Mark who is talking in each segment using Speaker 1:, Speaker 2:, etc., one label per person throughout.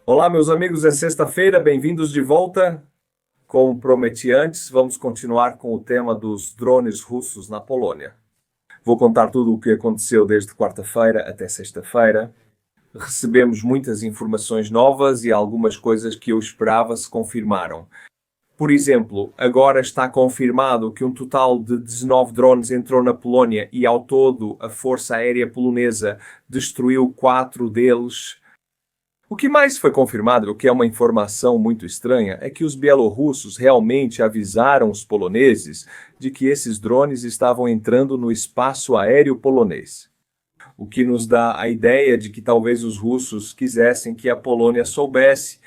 Speaker 1: Olá, meus amigos, é sexta-feira, bem-vindos de volta. Como prometi antes, vamos continuar com o tema dos drones russos na Polônia. Vou contar tudo o que aconteceu desde quarta-feira até sexta-feira. Recebemos muitas informações novas e algumas coisas que eu esperava se confirmaram. Por exemplo, agora está confirmado que um total de 19 drones entrou na Polónia e, ao todo, a Força Aérea Polonesa destruiu 4 deles. O que mais foi confirmado, o que é uma informação muito estranha, é que os bielorrussos realmente avisaram os poloneses de que esses drones estavam entrando no espaço aéreo polonês. O que nos dá a ideia de que talvez os russos quisessem que a Polônia soubesse.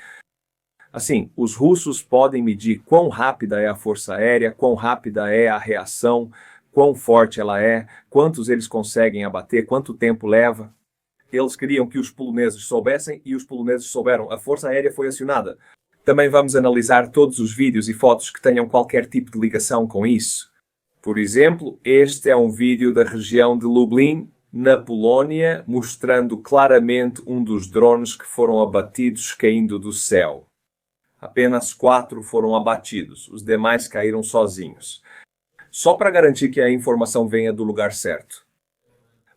Speaker 1: Assim, os russos podem medir quão rápida é a força aérea, quão rápida é a reação, quão forte ela é, quantos eles conseguem abater, quanto tempo leva. Eles queriam que os poloneses soubessem e os poloneses souberam. A Força Aérea foi acionada. Também vamos analisar todos os vídeos e fotos que tenham qualquer tipo de ligação com isso. Por exemplo, este é um vídeo da região de Lublin, na Polónia, mostrando claramente um dos drones que foram abatidos caindo do céu. Apenas 4 foram abatidos, os demais caíram sozinhos. Só para garantir que a informação venha do lugar certo.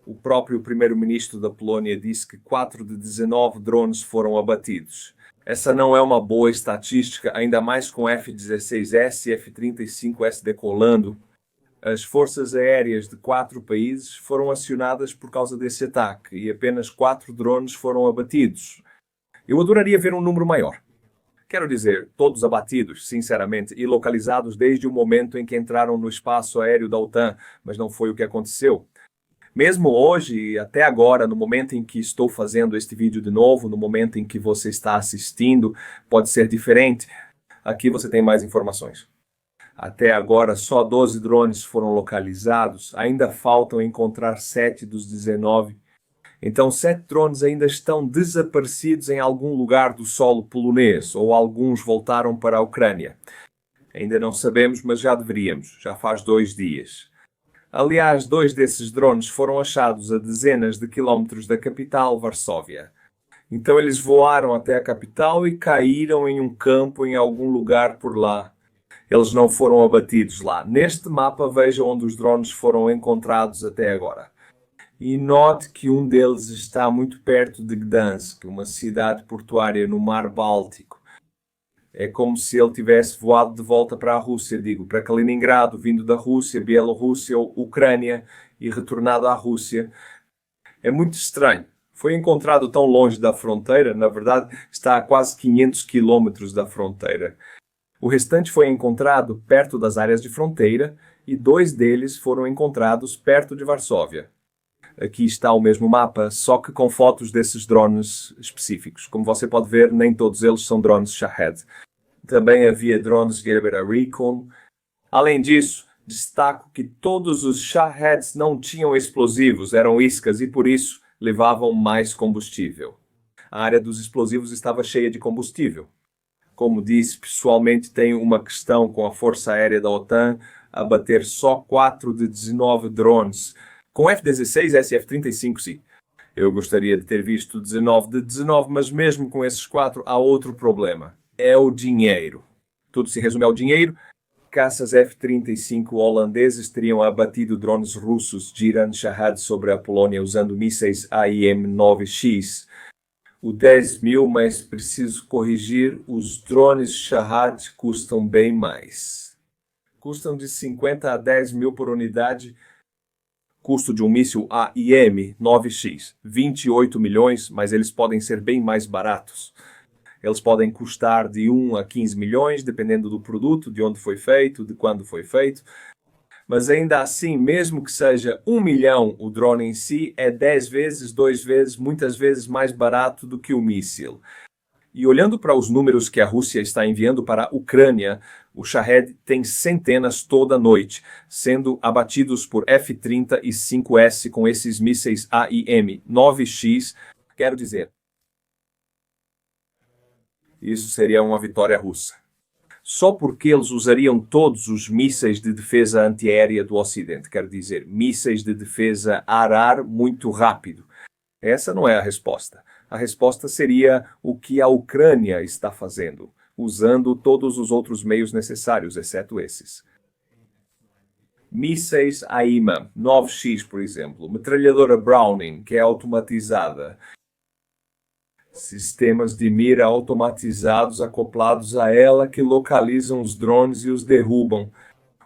Speaker 1: O próprio primeiro-ministro da Polônia disse que 4 de 19 drones foram abatidos. Essa não é uma boa estatística, ainda mais com F-16S e F-35S decolando. As forças aéreas de 4 países foram acionadas por causa desse ataque e apenas 4 drones foram abatidos. Eu adoraria ver um número maior. Quero dizer, todos abatidos, sinceramente, e localizados desde o momento em que entraram no espaço aéreo da OTAN, mas não foi o que aconteceu. Mesmo hoje, até agora, no momento em que estou fazendo este vídeo de novo, no momento em que você está assistindo, pode ser diferente. Aqui você tem mais informações. Até agora, só 12 drones foram localizados. Ainda faltam encontrar 7 dos 19. Então, 7 drones ainda estão desaparecidos em algum lugar do solo polonês, ou alguns voltaram para a Ucrânia. Ainda não sabemos, mas já deveríamos. Já faz 2 dias. Aliás, 2 desses drones foram achados a dezenas de quilómetros da capital, Varsóvia. Então eles voaram até a capital e caíram em um campo em algum lugar por lá. Eles não foram abatidos lá. Neste mapa veja onde os drones foram encontrados até agora. E note que um deles está muito perto de Gdansk, uma cidade portuária no Mar Báltico. É como se ele tivesse voado de volta para a Rússia, para Kaliningrado, vindo da Rússia, Bielorrússia ou Ucrânia e retornado à Rússia. É muito estranho. Foi encontrado tão longe da fronteira, na verdade está a quase 500 quilômetros da fronteira. O restante foi encontrado perto das áreas de fronteira e 2 deles foram encontrados perto de Varsóvia. Aqui está o mesmo mapa, só que com fotos desses drones específicos. Como você pode ver, nem todos eles são drones Shahed. Também havia drones Gerber Recon. Além disso, destaco que todos os Shaheds não tinham explosivos, eram iscas e por isso levavam mais combustível. A área dos explosivos estava cheia de combustível. Como disse, pessoalmente tenho uma questão com a Força Aérea da OTAN a bater só 4 de 19 drones. Com F-16S e F-35, sim. Eu gostaria de ter visto 19 de 19, mas mesmo com esses 4 há outro problema. É o dinheiro. Tudo se resume ao dinheiro. Caças F-35 holandeses teriam abatido drones russos de Iran Shahed sobre a Polônia usando mísseis AIM-9X. O 10.000, mas preciso corrigir, os drones Shahed custam bem mais. Custam de 50 a 10 mil por unidade. Custo de um míssil AIM-9X, 28 milhões, mas eles podem ser bem mais baratos. Eles podem custar de 1 a 15 milhões, dependendo do produto, de onde foi feito, de quando foi feito. Mas ainda assim, mesmo que seja 1 milhão o drone em si, é 10 vezes, 2 vezes, muitas vezes mais barato do que o míssil. E olhando para os números que a Rússia está enviando para a Ucrânia, o Shahed tem centenas toda noite, sendo abatidos por F-35S com esses mísseis AIM-9X. Quero dizer, isso seria uma vitória russa. Só porque eles usariam todos os mísseis de defesa antiaérea do Ocidente, quero dizer, mísseis de defesa ar-ar muito rápido. Essa não é a resposta. A resposta seria o que a Ucrânia está fazendo, usando todos os outros meios necessários, exceto esses. Mísseis AIMA 9X, por exemplo, metralhadora Browning, que é automatizada, sistemas de mira automatizados acoplados a ela que localizam os drones e os derrubam.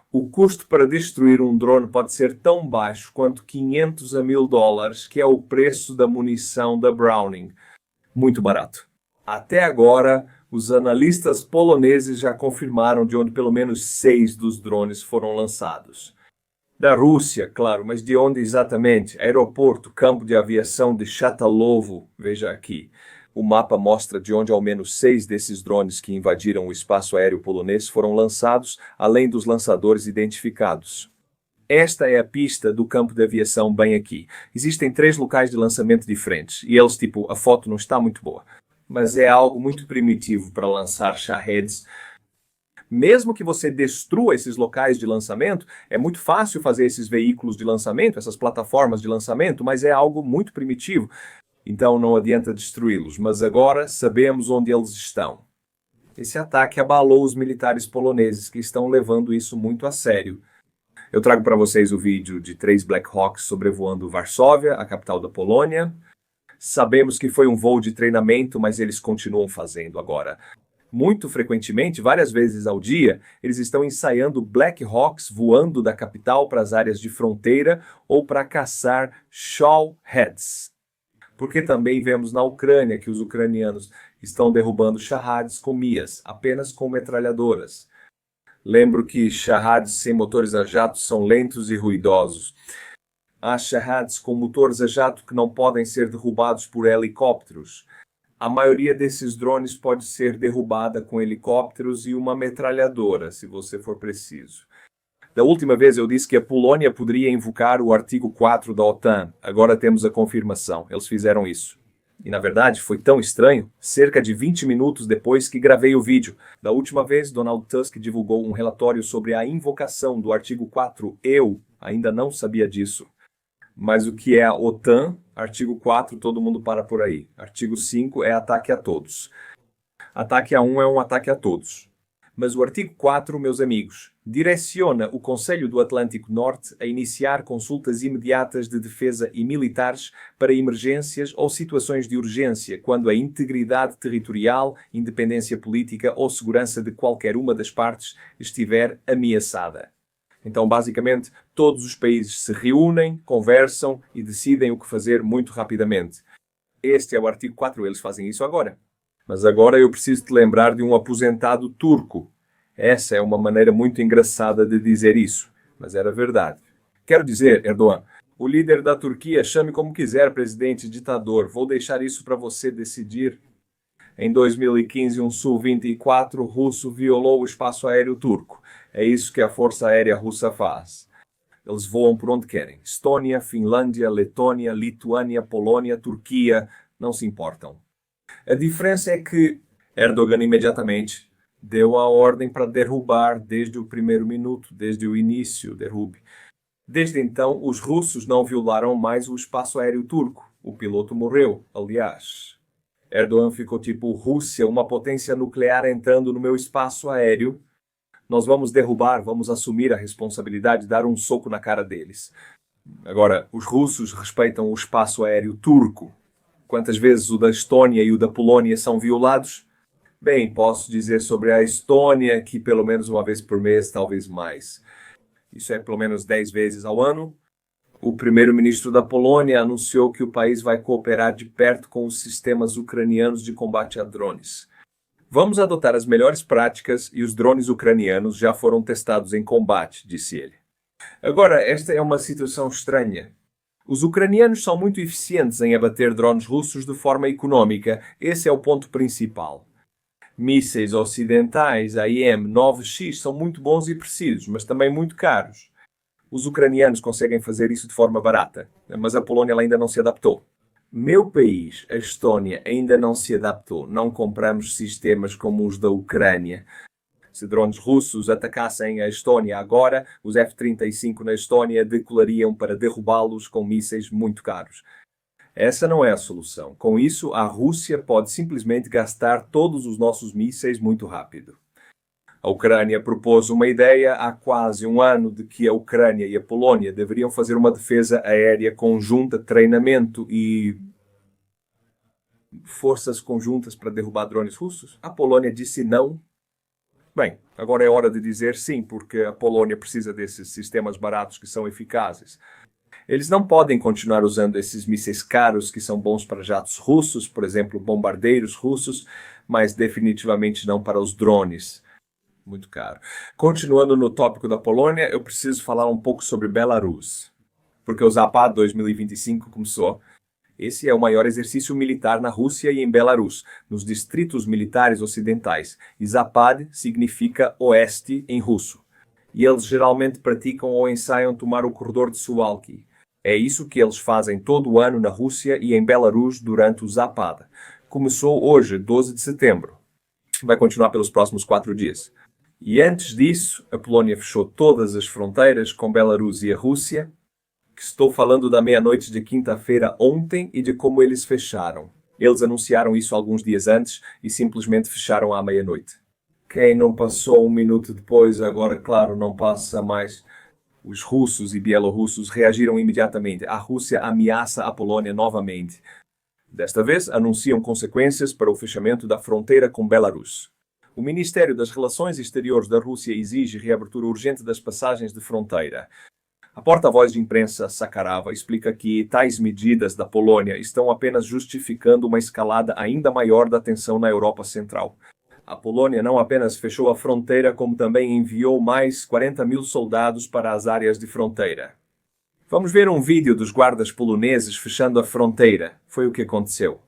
Speaker 1: O custo para destruir um drone pode ser tão baixo quanto 500 a $1.000, que é o preço da munição da Browning. Muito barato. Até agora, os analistas poloneses já confirmaram de onde pelo menos 6 dos drones foram lançados. Da Rússia, claro, mas de onde exatamente? Aeroporto, campo de aviação de Chatalovo, veja aqui. O mapa mostra de onde ao menos 6 desses drones que invadiram o espaço aéreo polonês foram lançados, além dos lançadores identificados. Esta é a pista do campo de aviação bem aqui. Existem 3 locais de lançamento diferentes, e eles, a foto não está muito boa. Mas é algo muito primitivo para lançar Shahed. Mesmo que você destrua esses locais de lançamento, é muito fácil fazer esses veículos de lançamento, essas plataformas de lançamento, mas é algo muito primitivo. Então não adianta destruí-los, mas agora sabemos onde eles estão. Esse ataque abalou os militares poloneses, que estão levando isso muito a sério. Eu trago para vocês o vídeo de 3 Black Hawks sobrevoando Varsóvia, a capital da Polônia. Sabemos que foi um voo de treinamento, mas eles continuam fazendo agora. Muito frequentemente, várias vezes ao dia, eles estão ensaiando Black Hawks voando da capital para as áreas de fronteira ou para caçar Shaheds. Porque também vemos na Ucrânia que os ucranianos estão derrubando Shahed com Mias, apenas com metralhadoras. Lembro que Shahed sem motores a jato são lentos e ruidosos. Há Shahed com motores a jato que não podem ser derrubados por helicópteros. A maioria desses drones pode ser derrubada com helicópteros e uma metralhadora, se você for preciso. Da última vez eu disse que a Polônia poderia invocar o artigo 4 da OTAN. Agora temos a confirmação. Eles fizeram isso. E na verdade foi tão estranho, cerca de 20 minutos depois que gravei o vídeo. Da última vez, Donald Tusk divulgou um relatório sobre a invocação do artigo 4. Eu ainda não sabia disso. Mas o que é a OTAN? Artigo 4, todo mundo para por aí. Artigo 5 é ataque a todos. Ataque a um é um ataque a todos. Mas o artigo 4, meus amigos, direciona o Conselho do Atlântico Norte a iniciar consultas imediatas de defesa e militares para emergências ou situações de urgência, quando a integridade territorial, independência política ou segurança de qualquer uma das partes estiver ameaçada. Então, basicamente, todos os países se reúnem, conversam e decidem o que fazer muito rapidamente. Este é o artigo 4, eles fazem isso agora. Mas agora eu preciso te lembrar de um aposentado turco. Essa é uma maneira muito engraçada de dizer isso, mas era verdade. Quero dizer, Erdogan, o líder da Turquia, chame como quiser, presidente ditador, vou deixar isso para você decidir. Em 2015, um Su-24 russo violou o espaço aéreo turco. É isso que a Força Aérea Russa faz. Eles voam por onde querem. Estônia, Finlândia, Letônia, Lituânia, Polônia, Turquia, não se importam. A diferença é que Erdogan imediatamente deu a ordem para derrubar desde o primeiro minuto, desde o início, derrube. Desde então, os russos não violaram mais o espaço aéreo turco. O piloto morreu, aliás. Erdogan ficou tipo, Rússia, uma potência nuclear entrando no meu espaço aéreo. Nós vamos derrubar, vamos assumir a responsabilidade de dar um soco na cara deles. Agora, os russos respeitam o espaço aéreo turco. Quantas vezes o da Estônia e o da Polônia são violados? Bem, posso dizer sobre a Estônia que pelo menos uma vez por mês, talvez mais. Isso é pelo menos 10 vezes ao ano. O primeiro-ministro da Polônia anunciou que o país vai cooperar de perto com os sistemas ucranianos de combate a drones. Vamos adotar as melhores práticas e os drones ucranianos já foram testados em combate, disse ele. Agora, esta é uma situação estranha. Os ucranianos são muito eficientes em abater drones russos de forma econômica. Esse é o ponto principal. Mísseis ocidentais, AIM-9X, são muito bons e precisos, mas também muito caros. Os ucranianos conseguem fazer isso de forma barata, mas a Polônia ainda não se adaptou. Meu país, a Estônia, ainda não se adaptou. Não compramos sistemas como os da Ucrânia. Se drones russos atacassem a Estônia agora, os F-35 na Estônia decolariam para derrubá-los com mísseis muito caros. Essa não é a solução. Com isso, a Rússia pode simplesmente gastar todos os nossos mísseis muito rápido. A Ucrânia propôs uma ideia há quase um ano de que a Ucrânia e a Polônia deveriam fazer uma defesa aérea conjunta, treinamento e forças conjuntas para derrubar drones russos. A Polônia disse não. Bem, agora é hora de dizer sim, porque a Polônia precisa desses sistemas baratos que são eficazes. Eles não podem continuar usando esses mísseis caros que são bons para jatos russos, por exemplo, bombardeiros russos, mas definitivamente não para os drones. Muito caro. Continuando no tópico da Polônia, eu preciso falar um pouco sobre Belarus, porque o Zapad 2025 começou. Esse é o maior exercício militar na Rússia e em Belarus, nos distritos militares ocidentais. E Zapad significa oeste em russo. E eles geralmente praticam ou ensaiam tomar o corredor de Suwalki. É isso que eles fazem todo o ano na Rússia e em Belarus durante o Zapad. Começou hoje, 12 de setembro. Vai continuar pelos próximos 4 dias. E antes disso, a Polônia fechou todas as fronteiras com Belarus e a Rússia, que estou falando da meia-noite de quinta-feira ontem e de como eles fecharam. Eles anunciaram isso alguns dias antes e simplesmente fecharam à meia-noite. Quem não passou um minuto depois, agora, claro, não passa mais. Os russos e bielorrussos reagiram imediatamente. A Rússia ameaça a Polônia novamente. Desta vez, anunciam consequências para o fechamento da fronteira com Belarus. O Ministério das Relações Exteriores da Rússia exige reabertura urgente das passagens de fronteira. A porta-voz de imprensa Sakharova explica que tais medidas da Polônia estão apenas justificando uma escalada ainda maior da tensão na Europa Central. A Polônia não apenas fechou a fronteira, como também enviou mais 40 mil soldados para as áreas de fronteira. Vamos ver um vídeo dos guardas poloneses fechando a fronteira. Foi o que aconteceu.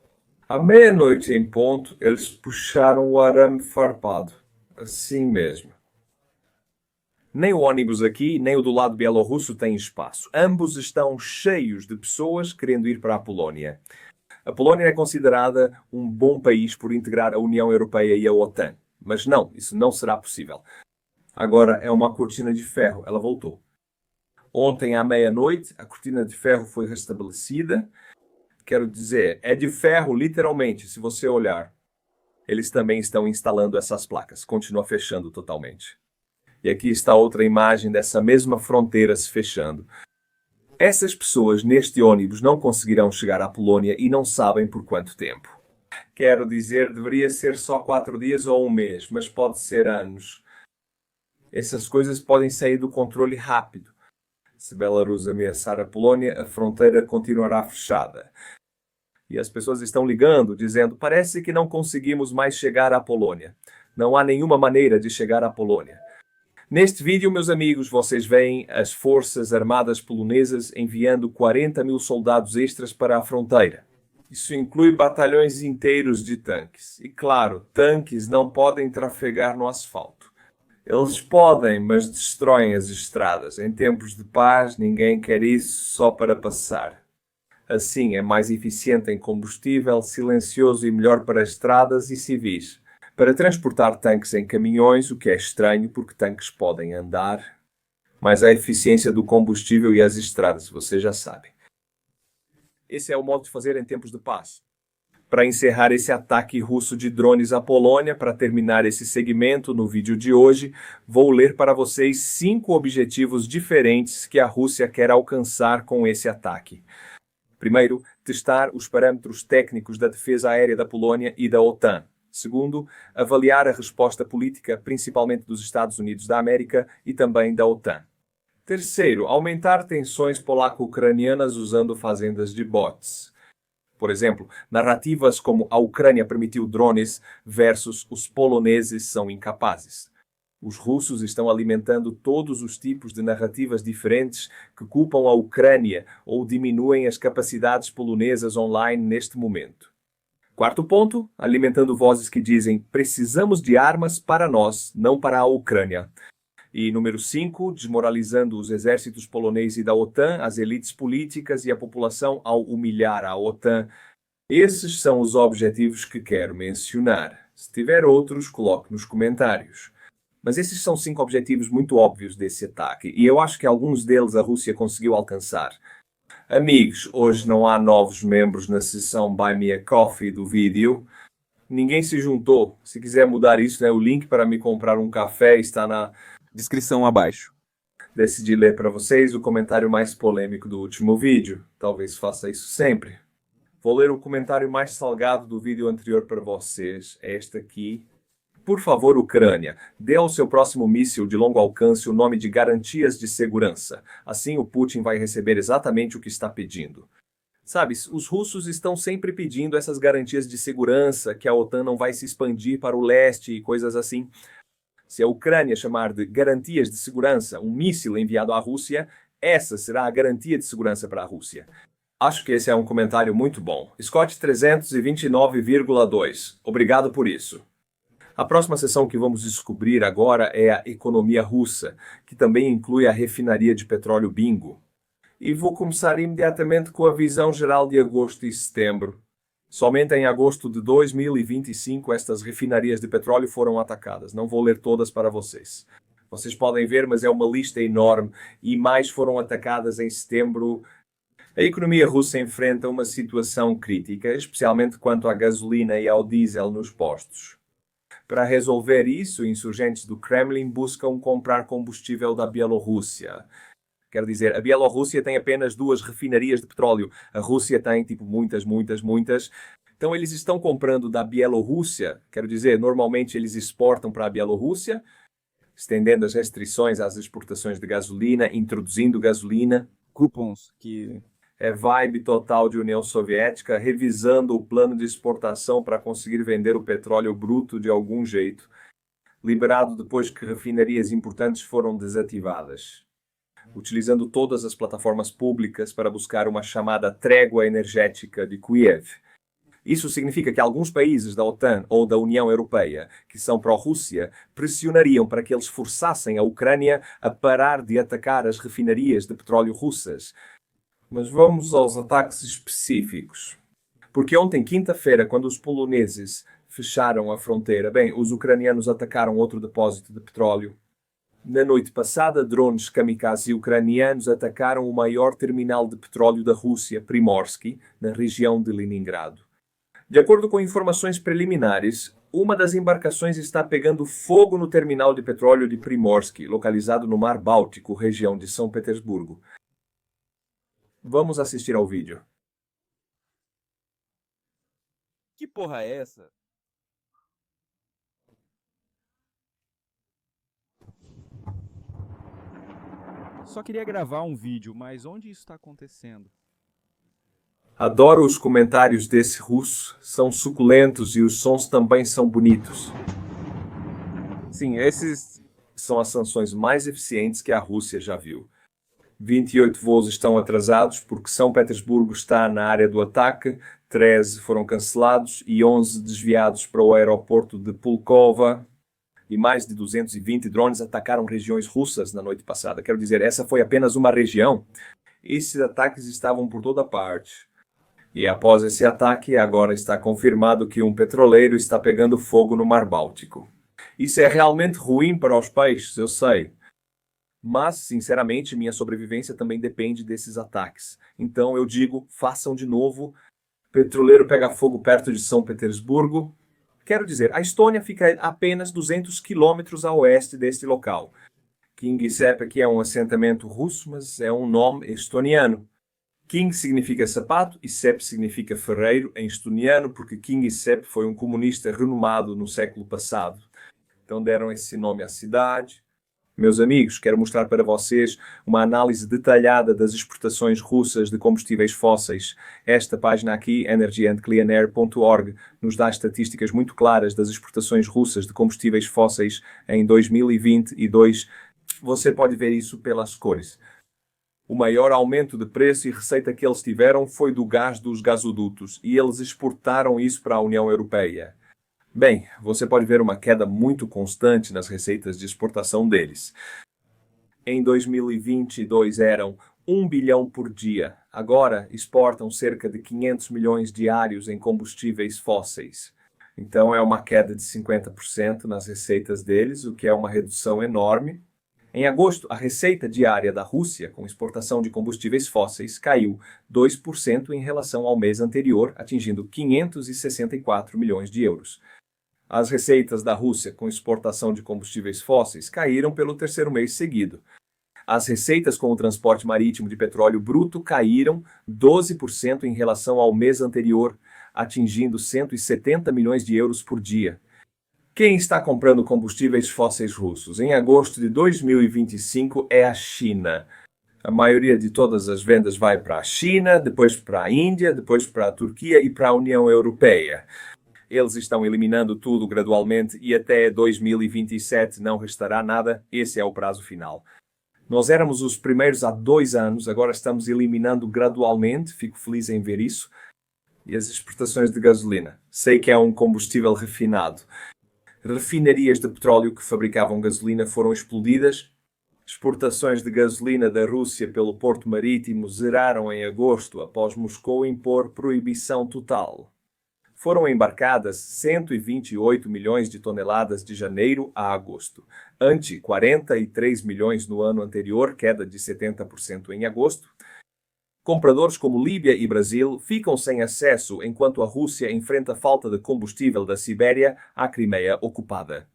Speaker 1: À meia-noite em ponto, eles puxaram o arame farpado. Assim mesmo. Nem o ônibus aqui, nem o do lado bielorrusso têm espaço. Ambos estão cheios de pessoas querendo ir para a Polônia. A Polônia é considerada um bom país por integrar a União Europeia e a OTAN. Mas não, isso não será possível. Agora é uma cortina de ferro. Ela voltou. Ontem à meia-noite, a cortina de ferro foi restabelecida. Quero dizer, é de ferro, literalmente, se você olhar. Eles também estão instalando essas placas. Continua fechando totalmente. E aqui está outra imagem dessa mesma fronteira se fechando. Essas pessoas neste ônibus não conseguirão chegar à Polônia e não sabem por quanto tempo. Quero dizer, deveria ser só 4 dias ou um mês, mas pode ser anos. Essas coisas podem sair do controle rápido. Se Belarus ameaçar a Polônia, a fronteira continuará fechada. E as pessoas estão ligando, dizendo, parece que não conseguimos mais chegar à Polônia. Não há nenhuma maneira de chegar à Polônia. Neste vídeo, meus amigos, vocês veem as forças armadas polonesas enviando 40 mil soldados extras para a fronteira. Isso inclui batalhões inteiros de tanques. E claro, tanques não podem trafegar no asfalto. Eles podem, mas destroem as estradas. Em tempos de paz, ninguém quer isso só para passar. Assim, é mais eficiente em combustível, silencioso e melhor para estradas e civis. Para transportar tanques em caminhões, o que é estranho porque tanques podem andar, mas a eficiência do combustível e as estradas, você já sabe. Esse é o modo de fazer em tempos de paz. Para encerrar esse ataque russo de drones à Polônia, para terminar esse segmento no vídeo de hoje, vou ler para vocês 5 objetivos diferentes que a Rússia quer alcançar com esse ataque. Primeiro, testar os parâmetros técnicos da defesa aérea da Polônia e da OTAN. Segundo, avaliar a resposta política, principalmente dos Estados Unidos da América e também da OTAN. Terceiro, aumentar tensões polaco-ucranianas usando fazendas de bots. Por exemplo, narrativas como a Ucrânia permitiu drones versus os poloneses são incapazes. Os russos estão alimentando todos os tipos de narrativas diferentes que culpam a Ucrânia ou diminuem as capacidades polonesas online neste momento. Quarto ponto, alimentando vozes que dizem precisamos de armas para nós, não para a Ucrânia. E número 5, desmoralizando os exércitos polonês e da OTAN, as elites políticas e a população ao humilhar a OTAN. Esses são os objetivos que quero mencionar. Se tiver outros, coloque nos comentários. Mas esses são 5 objetivos muito óbvios desse ataque, e eu acho que alguns deles a Rússia conseguiu alcançar. Amigos, hoje não há novos membros na seção Buy Me a Coffee do vídeo. Ninguém se juntou. Se quiser mudar isso, né, o link para me comprar um café está na
Speaker 2: Descrição abaixo.
Speaker 1: Decidi ler para vocês o comentário mais polêmico do último vídeo. Talvez faça isso sempre. Vou ler o comentário mais salgado do vídeo anterior para vocês. É este aqui. Por favor, Ucrânia, dê ao seu próximo míssil de longo alcance o nome de garantias de segurança. Assim o Putin vai receber exatamente o que está pedindo. Sabes, os russos estão sempre pedindo essas garantias de segurança, que a OTAN não vai se expandir para o leste e coisas assim. Se a Ucrânia chamar de garantias de segurança um míssil enviado à Rússia, essa será a garantia de segurança para a Rússia. Acho que esse é um comentário muito bom. Scott 329,2. Obrigado por isso. A próxima seção que vamos descobrir agora é a economia russa, que também inclui a refinaria de petróleo Bingo. E vou começar imediatamente com a visão geral de agosto e setembro. Somente em agosto de 2025 estas refinarias de petróleo foram atacadas. Não vou ler todas para vocês. Vocês podem ver, mas é uma lista enorme e mais foram atacadas em setembro. A economia russa enfrenta uma situação crítica, especialmente quanto à gasolina e ao diesel nos postos. Para resolver isso, insurgentes do Kremlin buscam comprar combustível da Bielorrússia. Quer dizer, a Bielorrússia tem apenas 2 refinarias de petróleo. A Rússia tem, muitas. Então, eles estão comprando da Bielorrússia. Quero dizer, normalmente eles exportam para a Bielorrússia, estendendo as restrições às exportações de gasolina, introduzindo gasolina.
Speaker 2: Cupons que...
Speaker 1: É vibe total de União Soviética, revisando o plano de exportação para conseguir vender o petróleo bruto de algum jeito, liberado depois que refinarias importantes foram desativadas, utilizando todas as plataformas públicas para buscar uma chamada trégua energética de Kiev. Isso significa que alguns países da OTAN ou da União Europeia, que são pró-Rússia, pressionariam para que eles forçassem a Ucrânia a parar de atacar as refinarias de petróleo russas. Mas vamos aos ataques específicos. Porque ontem, quinta-feira, quando os poloneses fecharam a fronteira, os ucranianos atacaram outro depósito de petróleo. Na noite passada, drones kamikaze ucranianos atacaram o maior terminal de petróleo da Rússia, Primorsky, na região de Leningrado. De acordo com informações preliminares, uma das embarcações está pegando fogo no terminal de petróleo de Primorsky, localizado no Mar Báltico, região de São Petersburgo. Vamos assistir ao vídeo.
Speaker 2: Que porra é essa? Só queria gravar um vídeo, mas onde isso está acontecendo?
Speaker 1: Adoro os comentários desse russo, são suculentos e os sons também são bonitos. Sim, esses são as sanções mais eficientes que a Rússia já viu. 28 voos estão atrasados porque São Petersburgo está na área do ataque, 13 foram cancelados e 11 desviados para o aeroporto de Pulkova. E mais de 220 drones atacaram regiões russas na noite passada. Quero dizer, essa foi apenas uma região. Esses ataques estavam por toda parte. E após esse ataque, agora está confirmado que um petroleiro está pegando fogo no Mar Báltico. Isso é realmente ruim para os peixes, eu sei. Mas, sinceramente, minha sobrevivência também depende desses ataques. Então eu digo, façam de novo. Petroleiro pega fogo perto de São Petersburgo. Quero dizer, a Estônia fica a apenas 200 quilômetros a oeste deste local. Kingisepp aqui é um assentamento russo, mas é um nome estoniano. King significa sapato e Sepp significa ferreiro em estoniano, porque Kingisepp foi um comunista renomado no século passado. Então deram esse nome à cidade. Meus amigos, quero mostrar para vocês uma análise detalhada das exportações russas de combustíveis fósseis. Esta página aqui, energyandcleanair.org, nos dá estatísticas muito claras das exportações russas de combustíveis fósseis em 2022. Você pode ver isso pelas cores. O maior aumento de preço e receita que eles tiveram foi do gás dos gasodutos e eles exportaram isso para a União Europeia. Bem, você pode ver uma queda muito constante nas receitas de exportação deles. Em 2022 eram 1 bilhão por dia. Agora exportam cerca de 500 milhões diários em combustíveis fósseis. Então é uma queda de 50% nas receitas deles, o que é uma redução enorme. Em agosto, a receita diária da Rússia com exportação de combustíveis fósseis caiu 2% em relação ao mês anterior, atingindo 564 milhões de euros. As receitas da Rússia com exportação de combustíveis fósseis caíram pelo terceiro mês seguido. As receitas com o transporte marítimo de petróleo bruto caíram 12% em relação ao mês anterior, atingindo 170 milhões de euros por dia. Quem está comprando combustíveis fósseis russos em agosto de 2025 é a China. A maioria de todas as vendas vai para a China, depois para a Índia, depois para a Turquia e para a União Europeia. Eles estão eliminando tudo gradualmente e até 2027 não restará nada. Esse é o prazo final. Nós éramos os primeiros há 2 anos, agora estamos eliminando gradualmente, fico feliz em ver isso. E as exportações de gasolina? Sei que é um combustível refinado. Refinarias de petróleo que fabricavam gasolina foram explodidas. Exportações de gasolina da Rússia pelo porto marítimo zeraram em agosto após Moscou impor proibição total. Foram embarcadas 128 milhões de toneladas de janeiro a agosto, ante 43 milhões no ano anterior, queda de 70% em agosto. Compradores como Líbia e Brasil ficam sem acesso enquanto a Rússia enfrenta falta de combustível da Sibéria à Crimeia ocupada.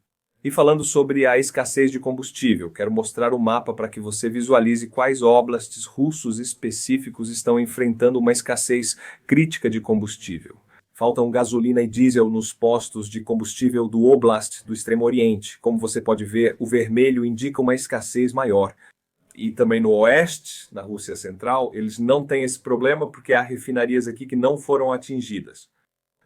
Speaker 1: E falando sobre a escassez de combustível, quero mostrar um mapa para que você visualize quais oblastes russos específicos estão enfrentando uma escassez crítica de combustível. Faltam gasolina e diesel nos postos de combustível do Oblast do Extremo Oriente. Como você pode ver, o vermelho indica uma escassez maior. E também no oeste, na Rússia Central, eles não têm esse problema porque há refinarias aqui que não foram atingidas.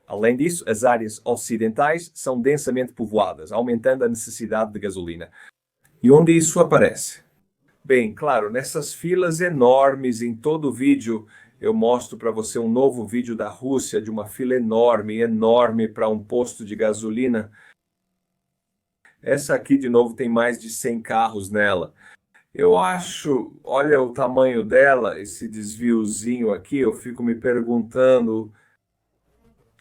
Speaker 1: Além disso, as áreas ocidentais são densamente povoadas, aumentando a necessidade de gasolina. E onde isso aparece? Bem, claro, nessas filas enormes em todo o vídeo, eu mostro para você um novo vídeo da Rússia, de uma fila enorme para um posto de gasolina. Essa aqui, de novo, tem mais de 100 carros nela. Eu acho, olha o tamanho dela, esse desviozinho aqui, eu fico me perguntando.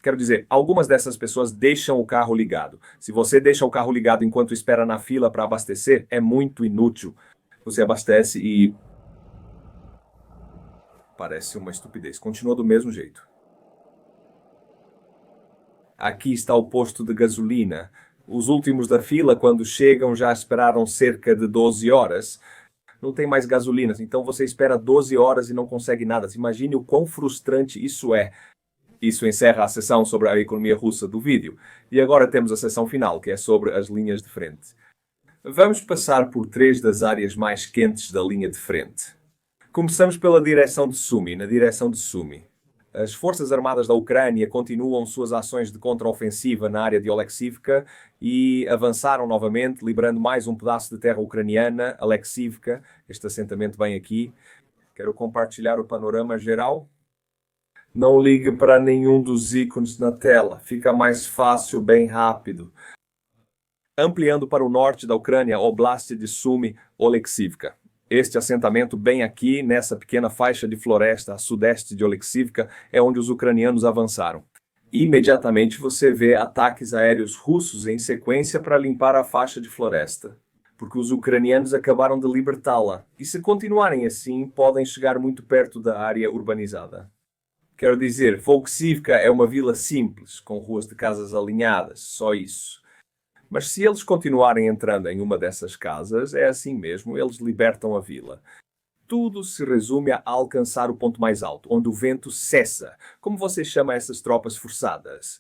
Speaker 1: Quero dizer, algumas dessas pessoas deixam o carro ligado. Se você deixa o carro ligado enquanto espera na fila para abastecer, é muito inútil. Você abastece e parece uma estupidez. Continua do mesmo jeito. Aqui está o posto de gasolina. Os últimos da fila, quando chegam, já esperaram cerca de 12 horas. Não tem mais gasolina, então você espera 12 horas e não consegue nada. Imagine o quão frustrante isso é. Isso encerra a sessão sobre a economia russa do vídeo. E agora temos a sessão final, que é sobre as linhas de frente. Vamos passar por 3 das áreas mais quentes da linha de frente. Começamos pela direção de Sumy. Na direção de Sumy, as Forças Armadas da Ucrânia continuam suas ações de contraofensiva na área de Oleksivka e avançaram novamente, liberando mais um pedaço de terra ucraniana, Oleksivka, este assentamento bem aqui. Quero compartilhar o panorama geral. Não ligue para nenhum dos ícones na tela, fica mais fácil, bem rápido. Ampliando para o norte da Ucrânia, Oblast de Sumy, Oleksivka. Este assentamento bem aqui, nessa pequena faixa de floresta a sudeste de Oleksivka, é onde os ucranianos avançaram. Imediatamente você vê ataques aéreos russos em sequência para limpar a faixa de floresta, porque os ucranianos acabaram de libertá-la, e se continuarem assim, podem chegar muito perto da área urbanizada. Quero dizer, Volksivka é uma vila simples, com ruas de casas alinhadas, só isso. Mas se eles continuarem entrando em uma dessas casas, é assim mesmo, eles libertam a vila. Tudo se resume a alcançar o ponto mais alto, onde o vento cessa, como você chama essas tropas forçadas.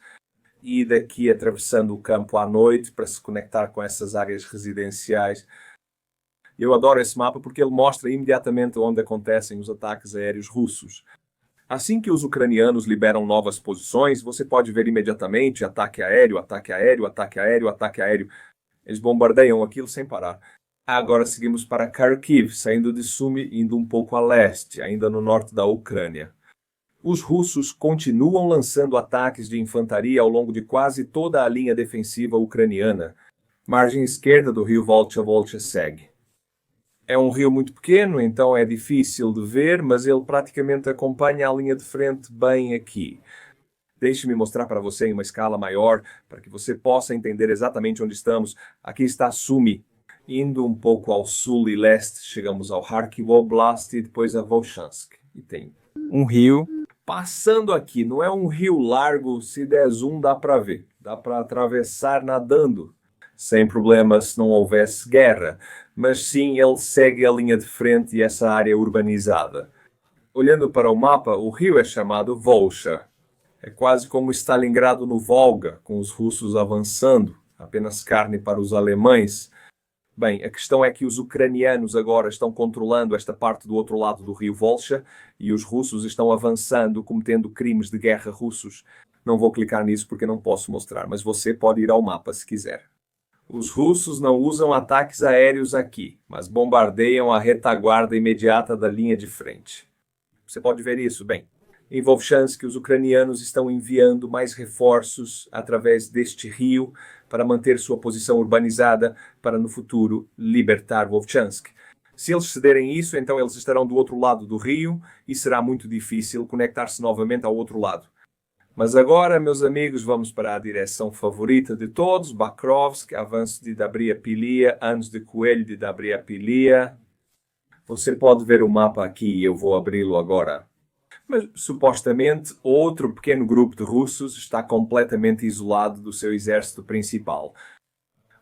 Speaker 1: E daqui atravessando o campo à noite para se conectar com essas áreas residenciais. Eu adoro esse mapa porque ele mostra imediatamente onde acontecem os ataques aéreos russos. Assim que os ucranianos liberam novas posições, você pode ver imediatamente ataque aéreo, ataque aéreo, ataque aéreo, ataque aéreo. Eles bombardeiam aquilo sem parar. Agora seguimos para Kharkiv, saindo de Sumy, indo um pouco a leste, ainda no norte da Ucrânia. Os russos continuam lançando ataques de infantaria ao longo de quase toda a linha defensiva ucraniana. Margem esquerda do rio Volcha segue. É um rio muito pequeno, então é difícil de ver, mas ele praticamente acompanha a linha de frente bem aqui. Deixe-me mostrar para você em uma escala maior, para que você possa entender exatamente onde estamos. Aqui está Sumy. Indo um pouco ao sul e leste, chegamos ao Kharkiv Oblast e depois a Volchansk. E tem
Speaker 2: um rio.
Speaker 1: passando aqui, não é um rio largo, se der zoom dá para ver. Dá para atravessar nadando, sem problemas se não houvesse guerra. Mas sim, ele segue a linha de frente e essa área urbanizada. Olhando para o mapa, o rio é chamado Volcha. É quase como Stalingrado no Volga, com os russos avançando, apenas carne para os alemães. Bem, a questão é que os ucranianos agora estão controlando esta parte do outro lado do rio Volcha e os russos estão avançando, cometendo crimes de guerra russos. Não vou clicar nisso porque não posso mostrar, mas você pode ir ao mapa se quiser. Os russos não usam ataques aéreos aqui, mas bombardeiam a retaguarda imediata da linha de frente. Você pode ver isso? Bem, em Volchansk, os ucranianos estão enviando mais reforços através deste rio para manter sua posição urbanizada para, no futuro, libertar Volchansk. Se eles cederem isso, então eles estarão do outro lado do rio e será muito difícil conectar-se novamente ao outro lado. Mas agora, meus amigos, vamos para a direção favorita de todos, Bakrovsk, avanço de Dabria-Pilia, anos de Coelho de Dabria-Pilia. Você pode ver o mapa aqui e eu vou abri-lo agora. Mas, supostamente, outro pequeno grupo de russos está completamente isolado do seu exército principal.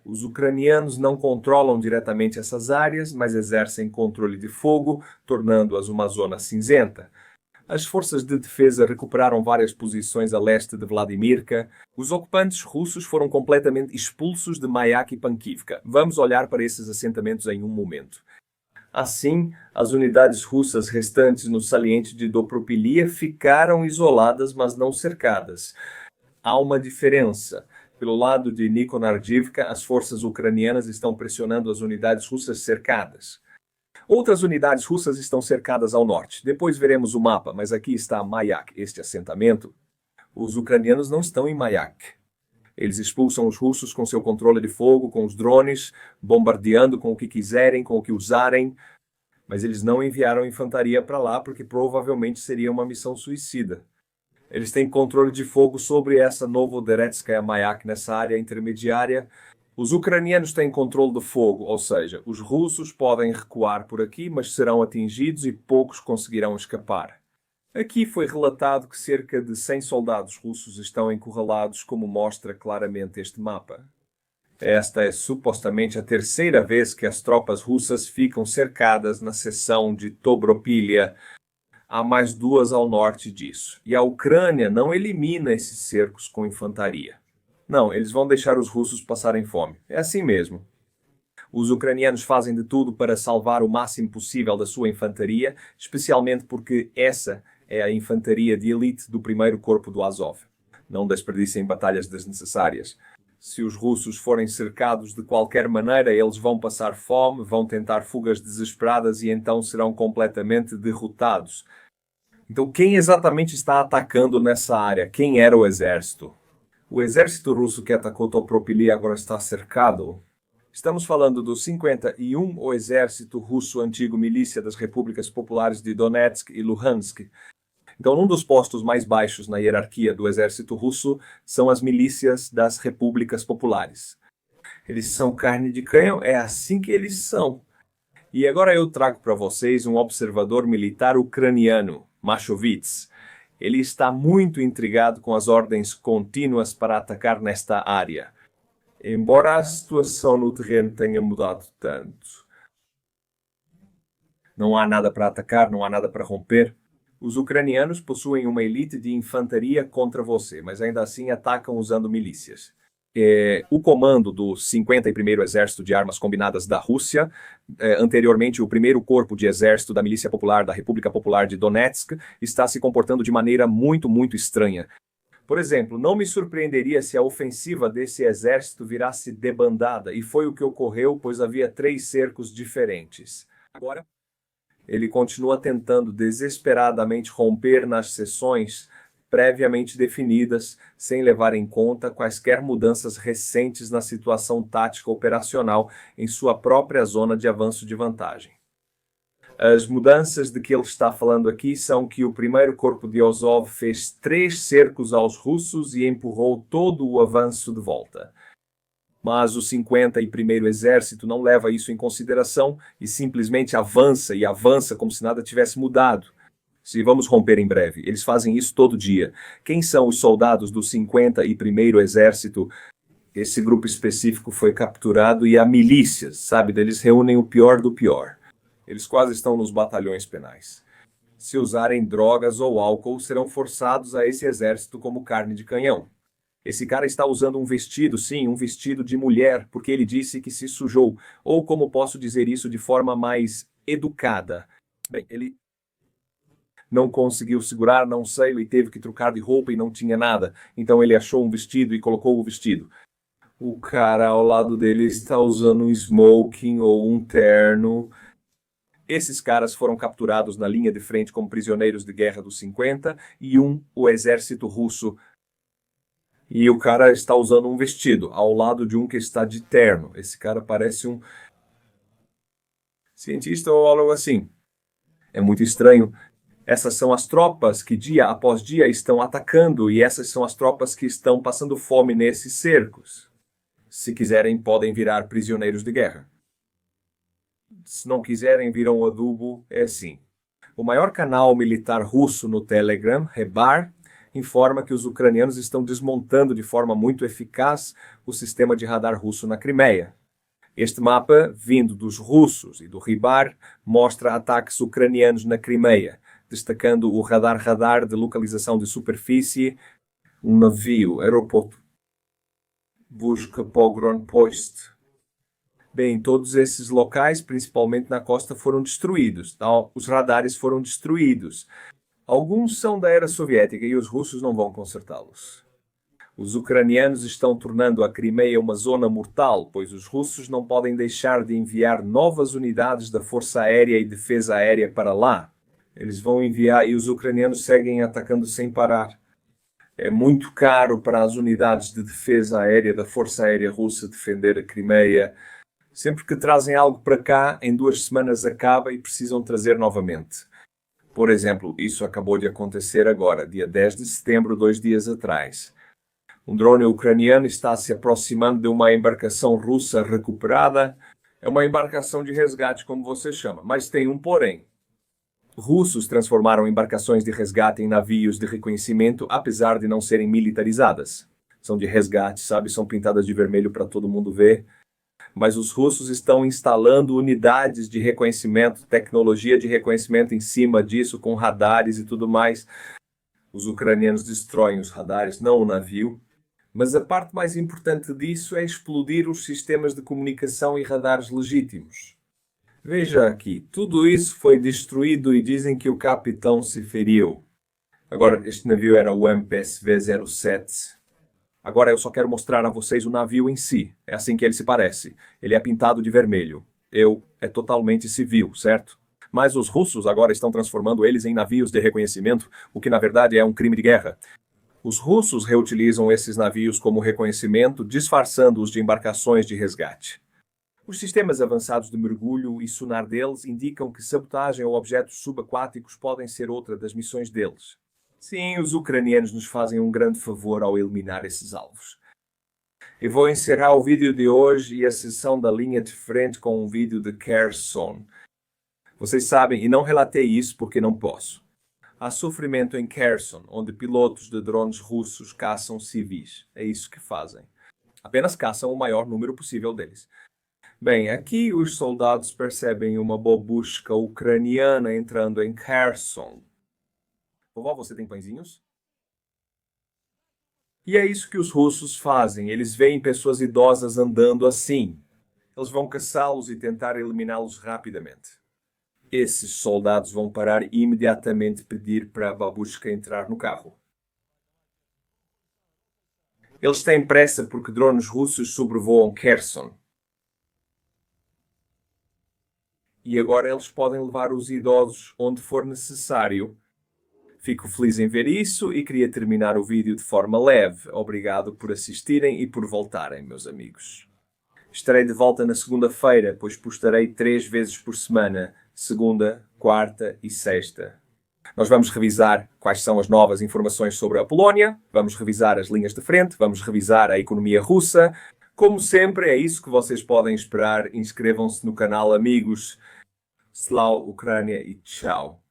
Speaker 1: Os ucranianos não controlam diretamente essas áreas, mas exercem controle de fogo, tornando-as uma zona cinzenta. As forças de defesa recuperaram várias posições a leste de Vladimirka. Os ocupantes russos foram completamente expulsos de Mayak e Pankivka. Vamos olhar para esses assentamentos em um momento. Assim, as unidades russas restantes no saliente de Dobropilia ficaram isoladas, mas não cercadas. Há uma diferença. Pelo lado de Nikonardivka, as forças ucranianas estão pressionando as unidades russas cercadas. Outras unidades russas estão cercadas ao norte. Depois veremos o mapa, mas aqui está Mayak, este assentamento. Os ucranianos não estão em Mayak. Eles expulsam os russos com seu controle de fogo, com os drones, bombardeando com o que quiserem, com o que usarem. Mas eles não enviaram infantaria para lá porque provavelmente seria uma missão suicida. Eles têm controle de fogo sobre essa Novoderetskaya Mayak nessa área intermediária. Os ucranianos têm controle de fogo, ou seja, os russos podem recuar por aqui, mas serão atingidos e poucos conseguirão escapar. Aqui foi relatado que cerca de 100 soldados russos estão encurralados, como mostra claramente este mapa. Esta é supostamente a terceira vez que as tropas russas ficam cercadas na seção de Dobropilia. Há mais duas ao norte disso. E a Ucrânia não elimina esses cercos com infantaria. Não, eles vão deixar os russos passarem fome. É assim mesmo. Os ucranianos fazem de tudo para salvar o máximo possível da sua infantaria, especialmente porque essa é a infantaria de elite do primeiro corpo do Azov. Não desperdicem batalhas desnecessárias. Se os russos forem cercados de qualquer maneira, eles vão passar fome, vão tentar fugas desesperadas e então serão completamente derrotados. Então, quem exatamente está atacando nessa área? Quem era o exército? O exército russo que atacou Dobropilia agora está cercado. Estamos falando do 51, o exército russo antigo milícia das repúblicas populares de Donetsk e Luhansk. Então, um dos postos mais baixos na hierarquia do exército russo são as milícias das repúblicas populares. Eles são carne de canhão, é assim que eles são. E agora eu trago para vocês um observador militar ucraniano, Mashovitz. Ele está muito intrigado com as ordens contínuas para atacar nesta área. Embora a situação no terreno tenha mudado tanto. Não há nada para atacar, não há nada para romper. Os ucranianos possuem uma elite de infantaria contra você, mas ainda assim atacam usando milícias. O comando do 51º Exército de Armas Combinadas da Rússia, anteriormente o 1º Corpo de Exército da Milícia Popular da República Popular de Donetsk, está se comportando de maneira muito estranha. Por exemplo, não me surpreenderia se a ofensiva desse exército virasse debandada, e foi o que ocorreu, pois havia 3 cercos diferentes. Agora, ele continua tentando desesperadamente romper nas seções previamente definidas, sem levar em conta quaisquer mudanças recentes na situação tática operacional em sua própria zona de avanço de vantagem. As mudanças de que ele está falando aqui são que o primeiro corpo de Azov fez 3 cercos aos russos e empurrou todo o avanço de volta. Mas o 51º Exército não leva isso em consideração e simplesmente avança e avança como se nada tivesse mudado. Se vamos romper em breve, eles fazem isso todo dia. Quem são os soldados do 51º Exército? Esse grupo específico foi capturado e há milícias, sabe? Eles reúnem o pior do pior. Eles quase estão nos batalhões penais. Se usarem drogas ou álcool, serão forçados a esse exército como carne de canhão. Esse cara está usando um vestido, sim, um vestido de mulher, porque ele disse que se sujou. Ou como posso dizer isso de forma mais educada? Bem, ele não conseguiu segurar, não sei, e teve que trocar de roupa e não tinha nada. Então ele achou um vestido e colocou o vestido. O cara ao lado dele está usando um smoking ou um terno. Esses caras foram capturados na linha de frente como prisioneiros de guerra dos 50 e o exército russo. E o cara está usando um vestido ao lado de um que está de terno. Esse cara parece um cientista ou algo assim. É muito estranho. Essas são as tropas que dia após dia estão atacando e essas são as tropas que estão passando fome nesses cercos. Se quiserem, podem virar prisioneiros de guerra. Se não quiserem, viram adubo, é assim. O maior canal militar russo no Telegram, Rebar, informa que os ucranianos estão desmontando de forma muito eficaz o sistema de radar russo na Crimeia. Este mapa, vindo dos russos e do Rebar, mostra ataques ucranianos na Crimeia, destacando o radar de localização de superfície, um navio, aeroporto, busca Pogron Post. Bem, todos esses locais, principalmente na costa, foram destruídos. Os radares foram destruídos. Alguns são da era soviética e os russos não vão consertá-los. Os ucranianos estão tornando a Crimeia uma zona mortal, pois os russos não podem deixar de enviar novas unidades da Força Aérea e Defesa Aérea para lá. Eles vão enviar e os ucranianos seguem atacando sem parar. É muito caro para as unidades de defesa aérea da Força Aérea Russa defender a Crimeia. Sempre que trazem algo para cá, em 2 semanas acaba e precisam trazer novamente. Por exemplo, isso acabou de acontecer agora, dia 10 de setembro, 2 dias atrás. Um drone ucraniano está se aproximando de uma embarcação russa recuperada. É uma embarcação de resgate, como você chama, mas tem um porém. Russos transformaram embarcações de resgate em navios de reconhecimento, apesar de não serem militarizadas. São de resgate, sabe? São pintadas de vermelho para todo mundo ver. Mas os russos estão instalando unidades de reconhecimento, tecnologia de reconhecimento em cima disso, com radares e tudo mais. Os ucranianos destroem os radares, não o navio. Mas a parte mais importante disso é explodir os sistemas de comunicação e radares legítimos. Veja aqui, tudo isso foi destruído e dizem que o capitão se feriu. Agora, este navio era o MPSV-07. Agora eu só quero mostrar a vocês o navio em si. É assim que ele se parece. Ele é pintado de vermelho. É totalmente civil, certo? Mas os russos agora estão transformando eles em navios de reconhecimento, o que na verdade é um crime de guerra. Os russos reutilizam esses navios como reconhecimento, disfarçando-os de embarcações de resgate. Os sistemas avançados de mergulho e sonar deles indicam que sabotagem ou objetos subaquáticos podem ser outra das missões deles. Sim, os ucranianos nos fazem um grande favor ao eliminar esses alvos. Eu vou encerrar o vídeo de hoje e a sessão da linha de frente com um vídeo de Kherson. Vocês sabem, e não relatei isso porque não posso. Há sofrimento em Kherson, onde pilotos de drones russos caçam civis. É isso que fazem. Apenas caçam o maior número possível deles. Bem, aqui os soldados percebem uma babushka ucraniana entrando em Kherson. Vovó, você tem pãezinhos? E é isso que os russos fazem. Eles veem pessoas idosas andando assim. Eles vão caçá-los e tentar eliminá-los rapidamente. Esses soldados vão parar e imediatamente pedir para a babushka entrar no carro. Eles têm pressa porque drones russos sobrevoam Kherson. E agora eles podem levar os idosos onde for necessário. Fico feliz em ver isso e queria terminar o vídeo de forma leve. Obrigado por assistirem e por voltarem, meus amigos. Estarei de volta na segunda-feira, pois postarei 3 vezes por semana, segunda, quarta e sexta. Nós vamos revisar quais são as novas informações sobre a Polónia, vamos revisar as linhas de frente, vamos revisar a economia russa, Como sempre, é isso que vocês podem esperar. Inscrevam-se no canal, amigos. Slava Ucrânia e tchau.